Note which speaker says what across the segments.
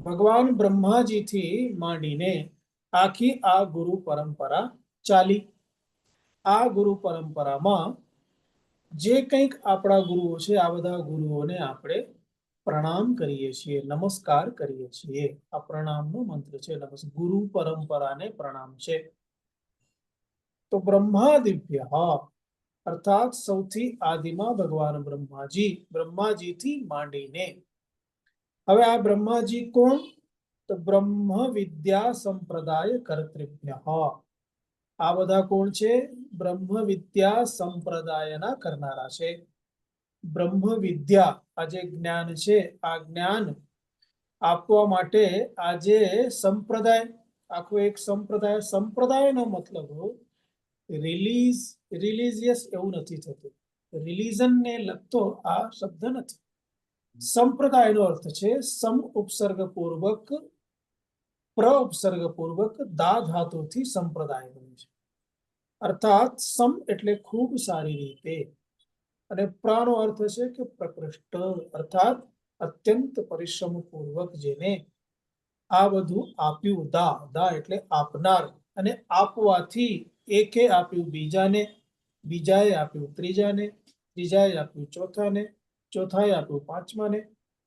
Speaker 1: ભગવાન બ્રહ્માજીથી માંડીને આખી આ ગુરુ પરંપરા ચાલી. આ ગુરુ પરંપરામાં જે કંઈક આપણા ગુરુઓ છે, આ બધા ગુરુઓને આપણે પ્રણામ કરીએ છીએ, નમસ્કાર કરીએ છીએ. આ પ્રણામનો મંત્ર છે. ગુરુ પરંપરાને પ્રણામ છે. તો બ્રહ્માદિભ્ય અર્થાત સૌથી આદિમાં ભગવાન બ્રહ્માજીથી માંડીને. હવે આ બ્રહ્માજી કોણ? તો બ્રહ્મ વિદ્યા સંપ્રદાય કર્તૃભ્ય. આ બધા કોણ છે? બ્રહ્મ વિદ્યા સંપ્રદાયના કરનારા છે. બ્રહ્મ વિદ્યા, આ જે જ્ઞાન છે, આ જ્ઞાન આપવા માટે આ જે સંપ્રદાય, આખો એક સંપ્રદાયનો મતલબ રિલિજિયસ એવું નથી થતું. રિલિજનને લગતો આ શબ્દ નથી. સંપ્રદાયનો અર્થ છે સમ ઉપસર્ગ પૂર્વક પ્ર ઉપસર્ગ પૂર્વક દા ધાતુથી સંપ્રદાય બને છે. અર્થાત સમ એટલે ખૂબ સારી રીતે, અને પ્રાનો અર્થ છે કે પ્રકૃષ્ટ, અર્થાત અત્યંત પરિશ્રમ પૂર્વક જેને આ બધું આપ્યું. દા એટલે આપનાર, અને આપવાથી એકે આપ્યું બીજાને, બીજાએ આપ્યું ત્રીજાને, ત્રીજાએ આપ્યું ચોથાને, ચોથાએ આપ્યું પાંચમાને,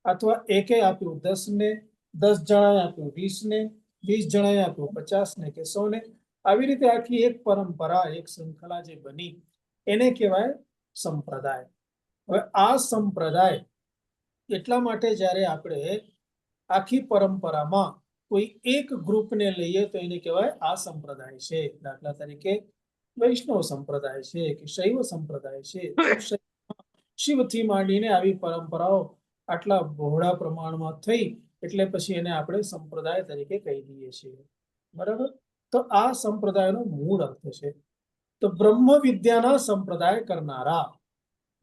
Speaker 1: અથવા એકે આપ્યું 10 ને, 10 જણાએ આપ્યું 20 ને, 20 જણાએ આપ્યું 50 ને કે 100 ને. આવી રીતે આખી એક પરંપરા, એક શૃંખલા જે બની એને કહેવાય સંપ્રદાય. હવે આ સંપ્રદાય એટલા માટે જ્યારે આપણે આખી પરંપરામાં કોઈ એક ગ્રુપને લઈએ તો એને કહેવાય આ સંપ્રદાય છે. દાખલા તરીકે વૈષ્ણવ સંપ્રદાય છે કે શૈવ સંપ્રદાય છે. શિવથી માંડીને આવી પરંપરાઓ આટલા બહોળા પ્રમાણમાં થઈ એટલે પછી એને આપણે સંપ્રદાય તરીકે કહી દઈએ છીએ. બરાબર? તો આ સંપ્રદાયનો મૂળ અર્થ છે. તો બ્રહ્મ વિદ્યાના સંપ્રદાય કરનારા,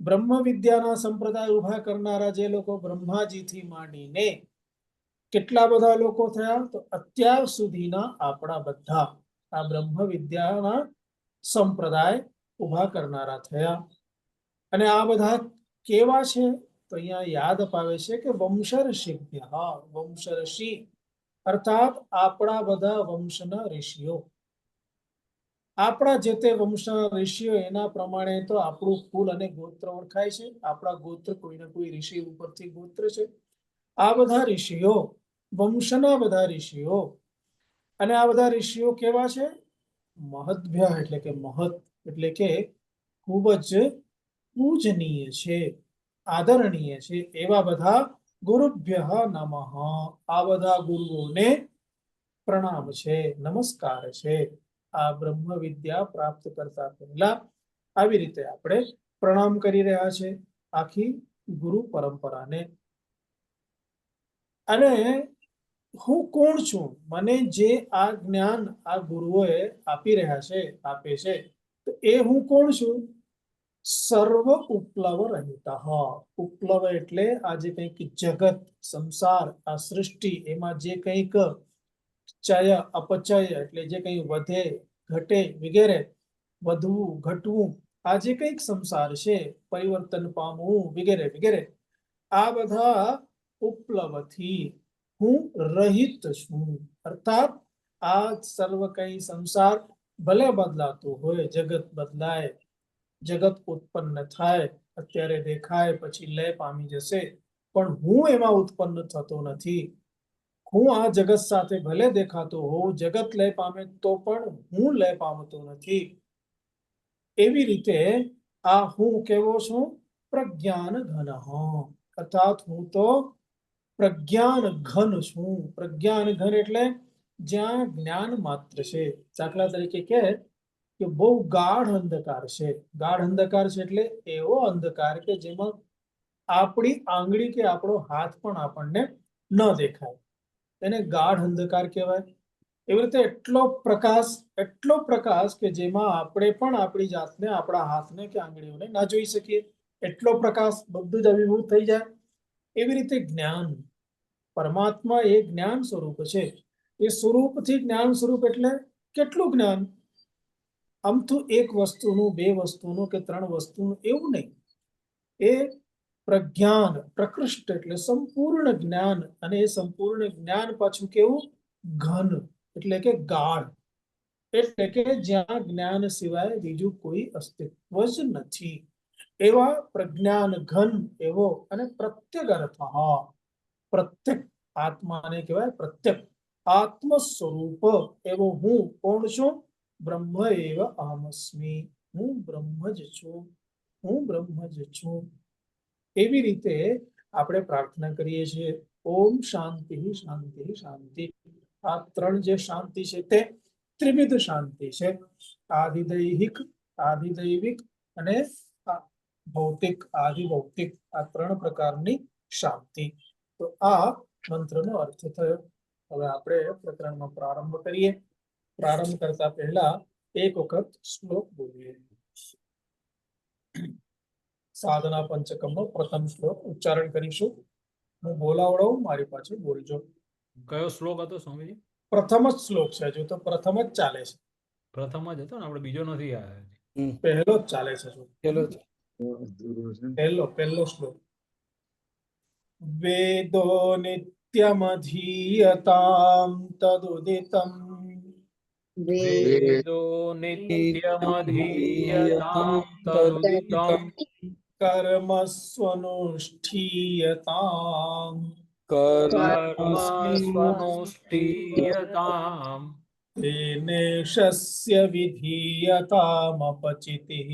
Speaker 1: બ્રહ્મ વિદ્યાના સંપ્રદાય ઉભા કરનારા જે લોકો બ્રહ્માજીથી માંડીને કેટલા બધા લોકો થયા? તો અત્યાર સુધીના આપણા બધા આ બ્રહ્મ વિદ્યાના સંપ્રદાય ઉભા કરનારા થયા. અને આ બધા કેવા છે? તો અહીંયા યાદ અપાવે છે કે વંશર્ષિભ્ય. વંશર્ષિ અર્થાત આપણા બધા વંશના ઋષિઓ. આપણા જે તે વંશના ઋષિઓ, એના પ્રમાણે તો આપણું કુલ અને ગોત્ર ઓળખાય છે. આપણા ગોત્ર કોઈ ને કોઈ ઋષિ ઉપરથી ગોત્ર છે. આ બધા ઋષિઓ, વંશના બધા ઋષિઓ, અને આ બધા ઋષિઓ કેવા છે? મહદ્ભ્ય એટલે કે મહત, એટલે કે ખૂબ જ પૂજનીય છે, આદરણીય છે. એવા બધા ગુરુભ્ય નમઃ. આ બધા ગુરુઓને પ્રણામ છે, નમસ્કાર છે. આ બ્રહ્મ વિદ્યા પ્રાપ્ત કરતા પહેલા આવી રીતે આપણે પ્રણામ કરી રહ્યા છે આખી ગુરુ પરંપરાને. અને હું કોણ છું? મને જે આ જ્ઞાન આ ગુરુઓએ આપી રહ્યા છે, આપે છે, તો એ હું કોણ છું? સર્વ ઉપપ્લવ રહિત. ઉપપ્લવ એટલે આ જે કંઈક જગત, સંસાર, આ સૃષ્ટિ, એમાં જે કંઈક ચય અપચય એટલે જે કંઈ વધે ઘટે વગેરે, વધવું ઘટવું, આ જે કંઈક સંસાર છે, પરિવર્તન પામવું વગેરે વગેરે, આ બધા ઉપપ્લવથી હું રહિત છું. અર્થાત આ સર્વ કંઈ સંસાર ભલે બદલાતું હોય, જગત બદલાય, જગત ઉત્પન્ન થાય, અત્યારે દેખાય પછી લય પામી જશે, પણ હું એમાં ઉત્પન્ન થતો નથી. હું આ જગત સાથે ભલે દેખાતો હોઉં, જગત લય પામે તો પણ હું લય પામતો નથી. એવી રીતે આ હું કેવો છું? પ્રજ્ઞાન ઘન. અર્થાત હું તો પ્રજ્ઞાન ઘન છું. પ્રજ્ઞાન ઘન એટલે જ્યાં જ્ઞાન માત્ર છે. દાખલા તરીકે કે બહુ ગાઢ અંધકાર છે. ગાઢ અંધકાર છે એટલે એવો અંધકાર કે જેમાં આપણી આંગળી કે આપણો હાથ પણ આપણને ન દેખાય, એને ગાઢ અંધકાર કહેવાય. એવી રીતે એટલો પ્રકાશ કે જેમાં આપણે પણ આપણી જાતને, આપણા હાથને કે આંગળીઓને ના જોઈ શકીએ. એટલો પ્રકાશ, બધું જ અભિભૂત થઈ જાય. એવી રીતે જ્ઞાન, પરમાત્મા એ જ્ઞાન સ્વરૂપ છે. એ સ્વરૂપથી જ્ઞાન સ્વરૂપ એટલે કેટલું જ્ઞાન? આમ તો એક વસ્તુનું, બે વસ્તુનું કે ત્રણ વસ્તુનું એવું નહીં. એ પ્રજ્ઞાન પ્રકૃષ્ટ એટલે સંપૂર્ણ જ્ઞાન, અને એ સંપૂર્ણ જ્ઞાન પાછું કેવું? ઘન એટલે કે ગાઢ, એટલે કે જ્યાં જ્ઞાન સિવાય બીજું કોઈ અસ્તિત્વ જ નથી એવા પ્રજ્ઞાન ઘન એવો, અને પ્રત્યગ અર્થ પ્રત્યક આત્માને કહેવાય પ્રત્યક, આત્મ સ્વરૂપ એવો હું કોણ છું? બ્રહ્મ એવ અહમસ્મિ, હું બ્રહ્મ જ છું, હું બ્રહ્મ જ છું. એવી રીતે આપણે પ્રાર્થના કરીએ છીએ, ઓમ શાંતિ શાંતિ શાંતિ. આ ત્રણ જે શાંતિ છે તે ત્રિવિધ શાંતિ છે, આધિદૈહિક, આધિદૈવિક અને ભૌતિક, આધિભૌતિક, આ ત્રણ પ્રકારની શાંતિ. તો આ મંત્રનો અર્થ થયો. હવે આપણે પ્રકરણમાં પ્રારંભ કરીએ. પ્રારંભ કરતા પહેલા એક વખત શ્લોક બોલીએ. સાધના પંચકમનો પ્રથમ શ્લોક ઉચ્ચારણ કરીશું. હું બોલાવડાવું, મારી પાછળ બોલજો.
Speaker 2: કયો શ્લોક હતો સ્વામીજી?
Speaker 1: પ્રથમ જ શ્લોક છે, હજુ તો પ્રથમ જ ચાલે છે.
Speaker 2: પ્રથમ જ હતો ને, આપણે બીજો નથી આવ્યો.
Speaker 1: પહેલો જ ચાલે છે. પહેલો શ્લોક. વેદો નિત્યમધીયતામ તદુદિતમ,
Speaker 2: વેદો નિત્યમધીયતામ તદુદિતમ,
Speaker 1: કર્મસ્વનુષ્ઠીયતામ,
Speaker 2: કર્મસ્વનુષ્ઠીયતામ,
Speaker 1: તેનેશસ્ય વિધીયતામપચિતિઃ,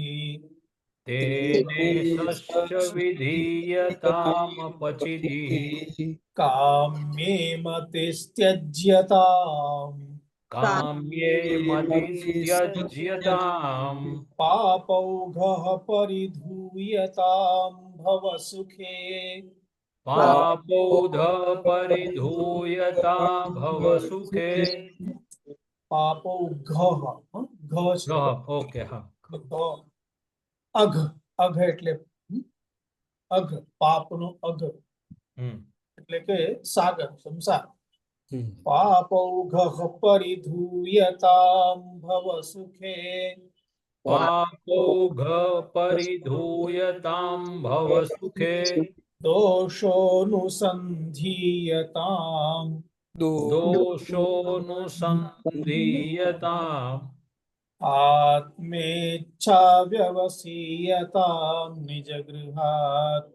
Speaker 2: તેનેશસ્ય વિધીયતામપચિતિઃ,
Speaker 1: કામ્યે મતિસ્ત્યજ્યતામ,
Speaker 2: કામ્યે મતિસ્ત્યજ્યતામ,
Speaker 1: પાપૌઘઃ પરિધૂયતામ ભવસુખે,
Speaker 2: પાપૌધ પરિધૂયતા ભવસુખે.
Speaker 1: પાપૌઘઃ, ઘ છે.
Speaker 2: ઓકે, હા.
Speaker 1: અઘ, અઘ એટલે અઘ, પાપનો અઘ એટલે કે સાગર, સંસાર. પાપૌઘઃ પરિધૂયતામ ભવસુખે,
Speaker 2: પાપૌઘ પરિધૂયતામ ભવસુખે,
Speaker 1: દોષોનુસંધીયતામ,
Speaker 2: દોષોનુસંધીયતામ,
Speaker 1: આત્મેચ્છાવ્યવસીયતામ નિજગૃહાત,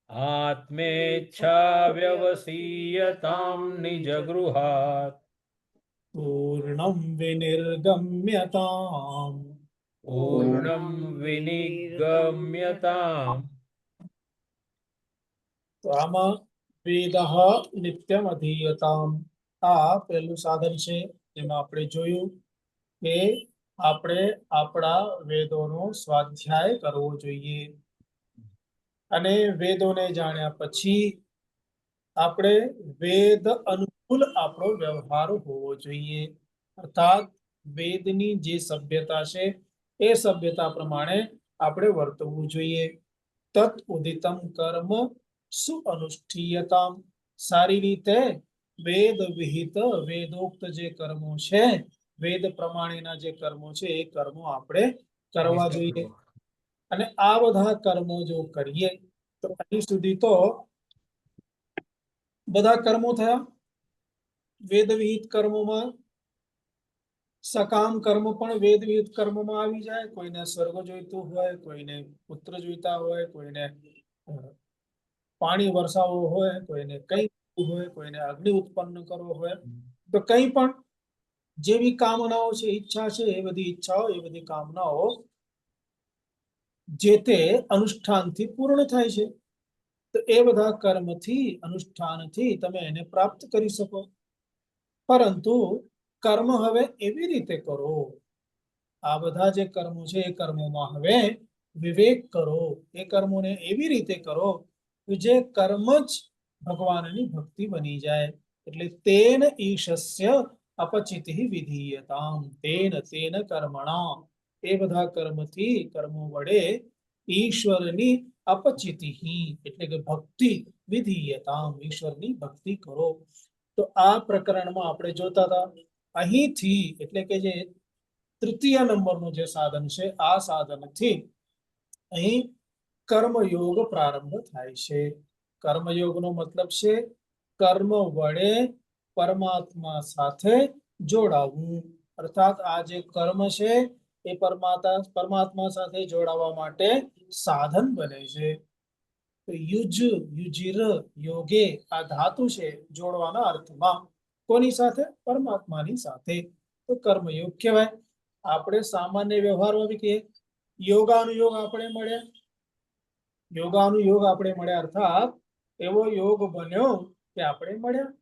Speaker 2: આત્મેચ્છાવ્યવસીયતામ નિજગૃહાત,
Speaker 1: પૂર્ણમ વિનિર્ગમ્યતામ,
Speaker 2: પૂર્ણમ વિનિગમ્યતામ.
Speaker 1: તો આમાં વેદઃ નિત્યમ અધીયતામ, આ પહેલું સાધન છે. જેમાં આપણે જોયું કે આપણે આપણા વેદોનો સ્વાધ્યાય કરવો જોઈએ, અને વેદોને જાણ્યા પછી આપણે વેદ અનુકૂળ આપણો વ્યવહાર હોવો જોઈએ. અર્થાત વેદની જે સભ્યતા છે એ સભ્યતા પ્રમાણે આપણે વર્તવું જોઈએ. તત ઉદિતમ કર્મ સુઅનુષ્ઠીયતામ, સારી રીતે વેદ વિહિત, વેદોક્ત જે કર્મો છે, વેદ પ્રમાણેના જે કર્મો છે એ કર્મો આપણે કરવા જોઈએ. અને આ બધા કર્મો જો કરીએ તો અહીં સુધી તો બધા કર્મો થયા. વેદ વિહિત કર્મોમાં સકામ કર્મ પણ વેદ વિહિત કર્મોમાં આવી જાય. કોઈને સ્વર્ગ જોઈતું હોય, કોઈને પુત્ર જોઈતા હોય, કોઈને પાણી વરસાવવું હોય, કોઈને કઈ હોય, કોઈને અગ્નિ ઉત્પન્ન કરવો હોય, તો કઈ પણ જેવી કામનાઓ છે, ઈચ્છા છે, એ બધી ઈચ્છાઓ, એ બધી કામનાઓ જે તે અનુષ્ઠાનથી પૂર્ણ થાય છે. તો એ બધા કર્મથી, અનુષ્ઠાનથી તમે એને પ્રાપ્ત કરી શકો. પરંતુ કર્મ હવે એવી રીતે કરો, આ બધા જે કર્મો છે એ કર્મોમાં હવે વિવેક કરો. એ કર્મોને એવી રીતે કરો કે જે કર્મ જ ભગવાનની ભક્તિ બની જાય. એટલે તેન ઈશસ્ય અપચિતિઃ વિધીયતામ, તેન કર્મણા, એ બધા કર્મથી, કર્મો વડે ઈશ્વરની અપચિતિઃ એટલે કે ભક્તિ, વિધીયતામ, ઈશ્વરની ભક્તિ કરો. તો આ પ્રકરણમાં આપણે જોતા હતા અહીંથી, એટલે કે જે તૃતીય નંબરનું જે સાધન છે, આ સાધનથી અહીં કર્મયોગ પ્રારંભ થાય છે. કર્મયોગનો મતલબ છે કર્મ વડે પરમાત્મા સાથે જોડાવું, અર્થાત આ જે કર્મ છે એ પરમાત્મા સાથે જોડાવા માટે સાધન બને છે. તો યુજ, યુજીર, યોગે આ ધાતુ છે જોડવાના અર્થમાં. કોની સાથે? પરમાત્માની સાથે. તો કર્મયોગ કહેવાય. આપણે સામાન્ય વ્યવહારમાં બી કહીએ યોગાનુયોગ આપણે મળ્યા, યોગાનુયોગ આપણે મળ્યા, અર્થાત એવો યોગ બન્યો કે આપણે મળ્યા,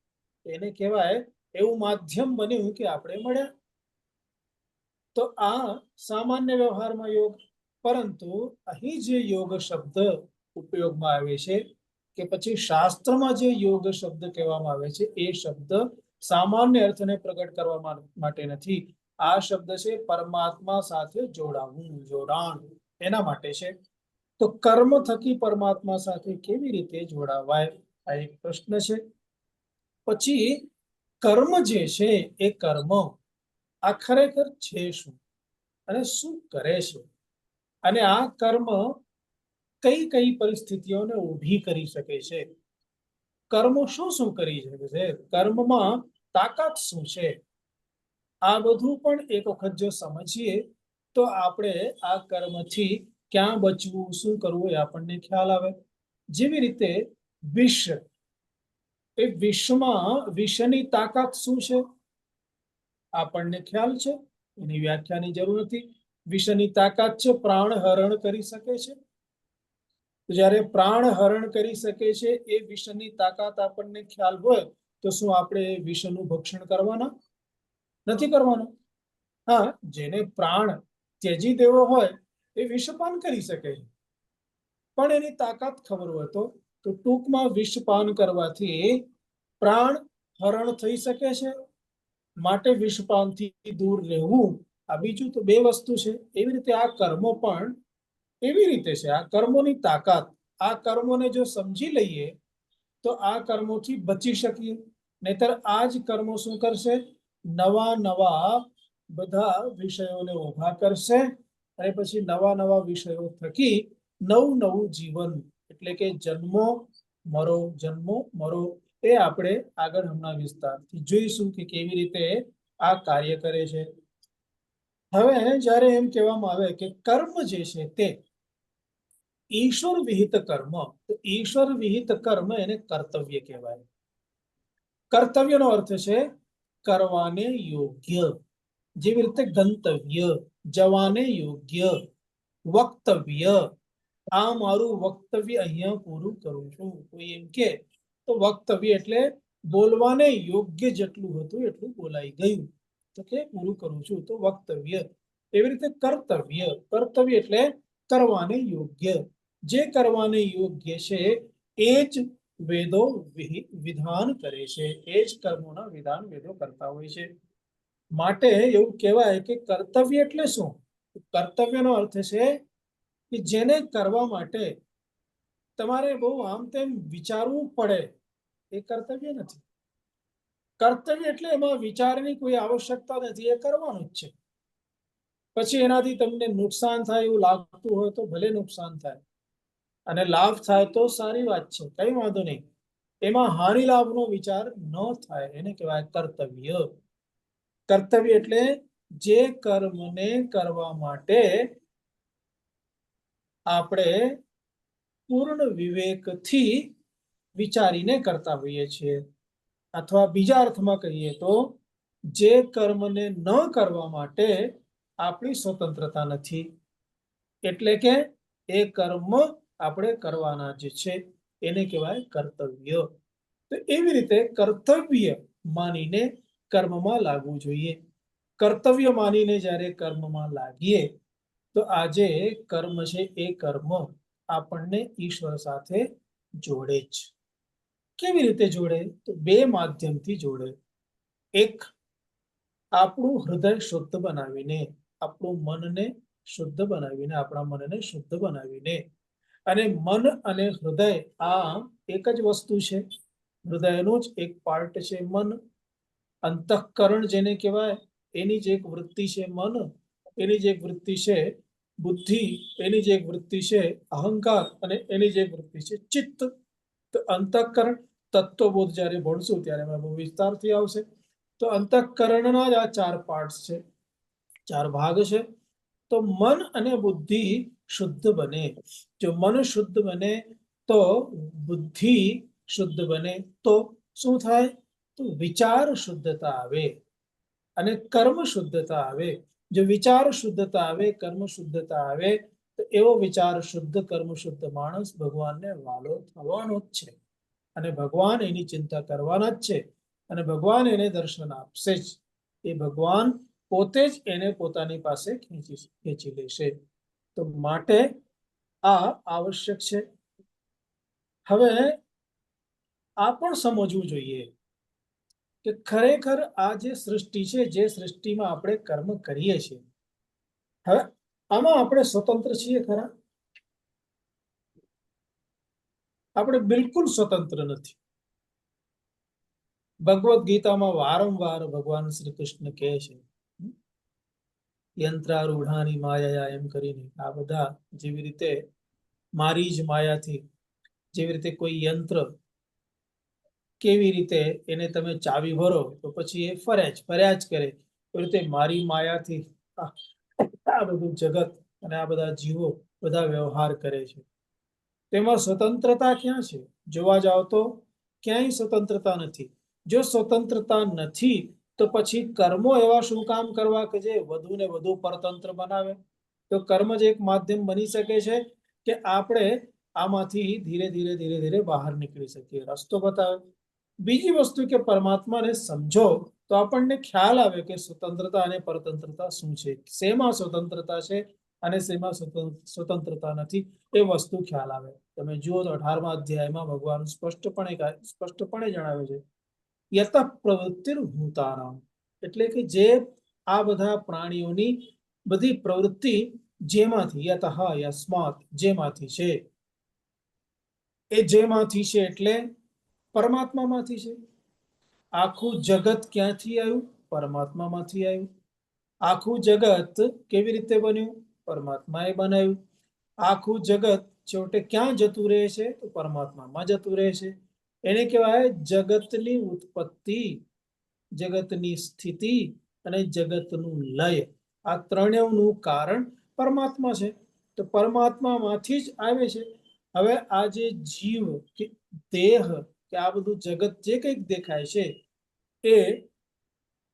Speaker 1: એને કહેવાય એવું માધ્યમ બન્યું કે આપણે મળ્યા. તો આ સામાન્ય વ્યવહારમાં યોગ. પરંતુ અહીં જે યોગ શબ્દ ઉપયોગમાં આવે છે કે પછી શાસ્ત્રમાં જે યોગ શબ્દ કહેવામાં આવે છે એ શબ્દ સામાન્ય અર્થને પ્રગટ કરવા માટે નથી. આ શબ્દ છે પરમાત્મા સાથે જોડાવું, જોડાણ, એના માટે છે. તો કર્મ થકી પરમાત્મા સાથે કેવી રીતે જોડાવાય? આ એક પ્રશ્ન છે. પછી કર્મ જે છે એ કર્મ આ ખરેખર છે શું અને શું કરે છે, અને આ કર્મ કઈ કઈ પરિસ્થિતિઓને ઊભી કરી શકે છે? કર્મો શું શું કરી શકે છે? કર્મમાં તાકાત શું છે? આ બધું પણ એક વખત જો સમજીએ તો આપણે આ કર્મથી ક્યાં બચવું, શું કરવું એ આપણને ખ્યાલ આવે. જેવી રીતે વિષ, એ વિષમાં વિષની તાકાત શું છે આપણને ખ્યાલ છે, એની વ્યાખ્યાની જરૂર નથી. વિષની તાકાત છે પ્રાણ હરણ કરી શકે છે. જ્યારે પ્રાણ હરણ કરી શકે છે એ વિષની તાકાત આપણને ખ્યાલ હોય તો શું આપણે વિષનું ભક્ષણ કરવાના નથી? કરવાના. હા, જેને પ્રાણ ત્યજી દેવો હોય એ વિષપાન કરી શકે, પણ એની તાકાત ખબર હોય તો ટૂંકમાં વિષપાન કરવાથી પ્રાણ હરણ થઈ શકે છે, માટે વિષપાનથી દૂર રહેવું. આ બીજું તો બે વસ્તુ છે. એવી રીતે આ કર્મો પણ એવી રીતે છે. આ કર્મોની તાકાત, આ કર્મોને જો સમજી લઈએ તો આ કર્મોથી બચી શકીએ. નહીતર આ જ કર્મો શું કરશે? નવા નવા બધા વિષયોને ઉભા કરશે, અને પછી નવા નવા વિષયો થકી નવું નવું જીવન, એટલે કે જન્મો મરો, જન્મો મરો, એ આપણે આગળ હમણાં વિસ્તારથી જોઈશું કે કેવી રીતે આ કાર્ય કરે છે. હવે જ્યારે એમ કહેવામાં આવે કે કર્મ જે છે તે ઈશ્વર વિહિત કર્મ, તો ઈશ્વર વિહિત કર્મ એને કર્તવ્ય કહેવાય. કર્તવ્યનો અર્થ છે કરવાને યોગ્ય. જેવી રીતે ગંતવ્ય, જવાને યોગ્ય, વક્તવ્ય, આ મારું વક્તવ્ય અહીંયા પૂરું કરું છું. કોઈ એમ કે તો વક્તવ્ય એટલે બોલવાને યોગ્ય જેટલું હતું એટલું બોલાઈ ગયું, તો કે પૂરું કરું છું, તો વક્તવ્ય. એવી રીતે કર્તવ્ય, કર્તવ્ય એટલે કરવાને યોગ્ય. જે કરવાને યોગ્ય છે એ જ વેદો વિધાન કરે છે, એ જ કર્મોના વિધાન વેદો કરતા હોય છે. માટે એવું કહેવાય કે કર્તવ્ય એટલે શું? કર્તવ્યનો અર્થ છે કે જેને કરવા માટે તમારે બહુ આમ તેમ વિચારવું પડે, એ કર્તવ્ય નથી. કર્તવ્ય એટલે એમાં વિચારની કોઈ આવશ્યકતા નથી, એ કરવાનું જ છે. પછી એનાથી તમને નુકસાન થાય એવું લાગતું હોય તો ભલે નુકસાન થાય, અને લાભ થાય તો સારી વાત છે, કઈ વાંધો નહીં. એમાં હાનિ લાભનો વિચાર ન થાય, એને કહેવાય કર્તવ્ય. કર્તવ્ય એટલે જે કર્મને કરવા માટે આપણે પૂર્ણ વિવેકથી વિચારીને કરતા હોઈએ છીએ. અથવા બીજા અર્થમાં કહીએ તો જે કર્મને ન કરવા માટે આપણી સ્વતંત્રતા નથી, એટલે કે એ કર્મ આપણે કરવાના જે છે એને કહેવાય કર્તવ્ય. તો એવી રીતે કર્તવ્ય માનીને કર્મમાં લાગવું જોઈએ. કર્તવ્ય માનીને જ્યારે કર્મમાં લાગીએ તો આ જે કર્મ છે એ કર્મ આપણને ઈશ્વર સાથે જોડે જ. કેવી રીતે જોડે? તો બે માધ્યમથી જોડે. એક, આપણું હૃદય શુદ્ધ બનાવીને, આપણું મનને શુદ્ધ બનાવીને, આપણા મનને શુદ્ધ બનાવીને. અને મન અને હૃદય આ એક જ વસ્તુ છે, હૃદયનો જ એક પાર્ટ છે મન. અંતઃકરણ જેને કહેવાય એની જ એક વૃત્તિ છે મન, એની જ એક વૃત્તિ છે બુદ્ધિ એની જે એક વૃત્તિ છે, અહંકાર અને એની જે એક વૃત્તિ છે ચિત્ત. તો અંતઃકરણ તત્વબોધ જ્યારે ભણશું ત્યારે એમાં બહુ વિસ્તારથી આવશે. તો અંતઃકરણના જ આ 4 પાર્ટ્સ છે, 4 ભાગ છે. તો મન અને બુદ્ધિ શુદ્ધ બને. જો મન શુદ્ધ બને તો બુદ્ધિ શુદ્ધ બને. તો શું થાય? તો વિચાર શુદ્ધતા આવે અને કર્મ શુદ્ધતા આવે. જો વિચાર શુદ્ધતા આવે, કર્મ શુદ્ધતા આવે, તો એવો વિચાર શુદ્ધ, કર્મ શુદ્ધ માણસ ભગવાનને વાલો થવાનો જ છે અને ભગવાન એની ચિંતા કરવાના જ છે અને ભગવાન એને દર્શન આપશે જ. એ ભગવાન પોતે જ એને પોતાની પાસે ખેંચી લેશે. તો માટે આ આવશ્યક છે. હવે આ પણ સમજવું જોઈએ કે ખરેખર આ જે સૃષ્ટિ છે, જે સૃષ્ટિમાં આપણે કર્મ કરીએ છીએ, હવે આમાં આપણે સ્વતંત્ર છીએ ખરા? આપણે બિલકુલ સ્વતંત્ર નથી. ભગવદ્ ગીતામાં વારંવાર ભગવાન શ્રી કૃષ્ણ કહે છે, યંત્રારૂઢાની માયા, એમ કરીને આ બધા જેવી રીતે મારી જ માયાથી, જેવી રીતે કોઈ યંત્ર કેવી રીતે એને તમે ચાવી ભરો તો પછી એ ફર્યા જ કરે, એવી રીતે મારી માયાથી આ બધું જગત અને આ બધા જીવો બધા વ્યવહાર કરે છે. તેમાં સ્વતંત્રતા ક્યાં છે? જોવા જાવ તો ક્યાંય સ્વતંત્રતા નથી. જો સ્વતંત્રતા નથી તો પછી કર્મો એવા શું કામ કરવા કે જે વધુ ને વધુ પરતંત્ર બનાવે? તો કર્મ જ એક માધ્યમ બની શકે છે કે આપણે આમાંથી ધીરે ધીરે ધીરે ધીરે બહાર નીકળી શકીએ, રસ્તો બતાવે. બીજી વસ્તુ કે પરમાત્માને સમજો તો આપણને ખ્યાલ આવે કે સ્વતંત્રતા અને પરતંત્રતા શું છે, શેમાં સ્વતંત્રતા છે અને શેમાં સ્વતંત્રતા નથી, એ વસ્તુ ખ્યાલ આવે. તમે જુઓ તો 18મા અધ્યાયમાં ભગવાન સ્પષ્ટપણે જણાવે છે, યત પ્રવૃત્તિર્ભૂતાનામ, એટલે કે જે આ બધા પ્રાણીઓની બધી પ્રવૃત્તિ જેમાંથી, યતઃ યસ્માત, જેમાંથી છે. એ જેમાંથી છે એટલે પરમાત્મામાંથી છે. આખું જગત ક્યાંથી આવ્યું? પરમાત્મામાંથી આવ્યું. આખું જગત કેવી રીતે બન્યું? પરમાત્માએ બનાવ્યું. આખું જગત છેવટે ક્યાં જતું રહે છે? તો પરમાત્મામાં જતું રહે છે. એને કહેવાય જગતની ઉત્પત્તિ, જગતની સ્થિતિ અને જગતનું લય. આ ત્રણેયનું કારણ પરમાત્મા છે. તો પરમાત્મામાંથી જ આવે છે. હવે આ જે જીવ કે દેહ કે આ બધું જગત જે કંઈક દેખાય છે એ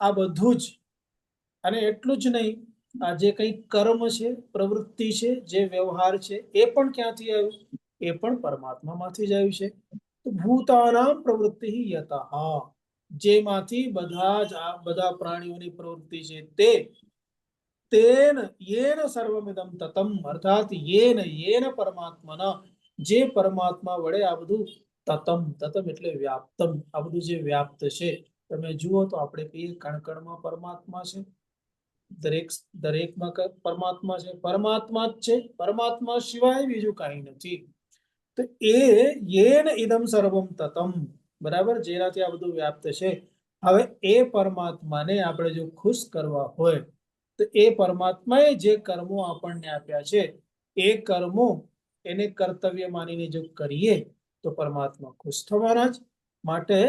Speaker 1: આ બધું જ, અને એટલું જ નહીં, આ જે કંઈ કર્મ છે, પ્રવૃત્તિ છે, જે વ્યવહાર છે, એ પણ ક્યાંથી આવ્યું? એ પણ પરમાત્મામાંથી જ આવ્યું છે. તો ભૂતાનામ પ્રવૃત્તિ યતઃ, જેમાંથી બધા પ્રાણીઓની પ્રવૃત્તિ છે તે, તેન યેન સર્વમિદં તતમ, અર્થાત યેન પરમાત્મના, જે પરમાત્મા વડે આ બધું તતમ, તતમ એટલે વ્યાપ્તમ, આ બધું જે વ્યાપ્ત છે. તમે જુઓ તો આપણે કહીએ કણકણમાં પરમાત્મા છે, દરેકમાં પરમાત્મા છે, પરમાત્મા જ છે, પરમાત્મા સિવાય બીજું કાંઈ નથી. તો એ યેન ઇદમ સર્વમ તતમ, બરાબર, જેનાથી આ બધું વ્યાપ્ત છે. હવે એ પરમાત્માને આપણે જો ખુશ કરવા હોય તો એ પરમાત્માએ જે કર્મો આપણને આપ્યા છે એ કર્મો એને કર્તવ્ય માનીને જો કરીએ તો પરમાત્મા ખુશ થવાના જ. માટે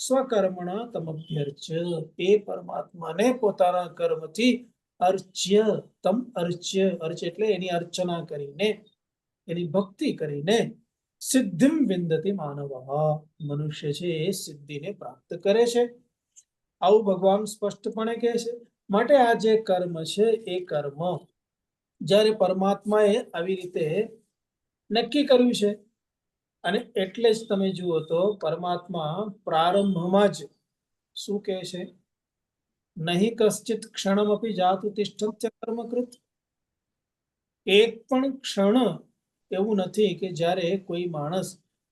Speaker 1: સ્વકર્મણા તમભ્યર્ચ્ય, એ પરમાત્માને પોતાના કર્મથી અર્ચ્ય, તમ અર્ચ્ય, અર્ચ્ય એટલે એની અર્ચના કરીને, એની ભક્તિ કરીને, સિદ્ધિમ વિંદતિ માનવ, મનુષ્ય છે એ સિદ્ધિને પ્રાપ્ત કરે છે. આવું ભગવાન સ્પષ્ટપણે કહે છે. માટે આ જે કર્મ છે એ કર્મ જ્યારે પરમાત્માએ આવી રીતે નક્કી કર્યું છે, અને એટલે જ તમે જુઓ તો પરમાત્મા પ્રારંભમાં જ શું કહે છે? નહીં કશ્ચિત ક્ષણમપી જાતુ તિષ્ઠત્ય કર્મકૃત. એક પણ ક્ષણ એવું નથી કે જ્યારે કોઈ માણસ